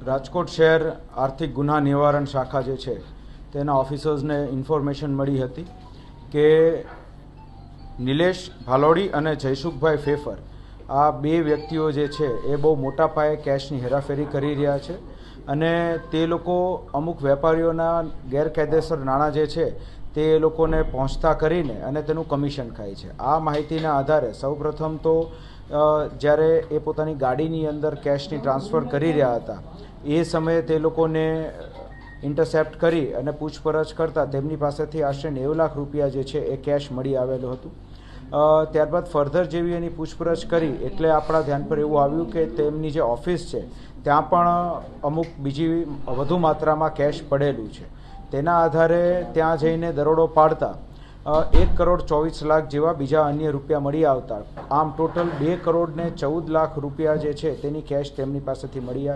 રાજકોટ શહેર આર્થિક ગુના નિવારણ શાખા જે છે તેના ઓફિસર્સને ઇન્ફોર્મેશન મળી હતી કે નિલેશ ભાલોડી અને જયસુખભાઈ ફેફર આ બે વ્યક્તિઓ જે છે એ બહુ મોટા પાયે કેશની હેરાફેરી કરી રહ્યા છે અને તે લોકો અમુક વેપારીઓના ગેરકાયદેસર નાણાં જે છે તે લોકોને પહોંચતા કરીને અને તેનું કમિશન ખાય છે. આ માહિતીના આધારે સૌપ્રથમ તો જ્યારે એ પોતાની ગાડીની અંદર કેશની ટ્રાન્સફર કરી રહ્યા હતા એ સમયે તે લોકોને ઇન્ટરસેપ્ટ કરી અને પૂછપરછ કરતાં તેમની પાસેથી આશરે 90 લાખ રૂપિયા જે છે એ કેશ મળી આવેલું હતું. ત્યારબાદ ફર્ધર જેવી એની પૂછપરછ કરી એટલે આપણા ધ્યાન પર એવું આવ્યું કે તેમની જે ઓફિસ છે ત્યાં પણ અમુક બીજી વધુ માત્રામાં કેશ પડેલું છે. તેના આધારે ત્યાં જઈને દરોડો પાડતા 1,24,00,000 જેવા બીજા અન્ય રૂપિયા મળી આવતા આમ ટોટલ 2,14,00,000 રૂપિયા જે છે તેની કેશ તેમની પાસેથી મળી આવી.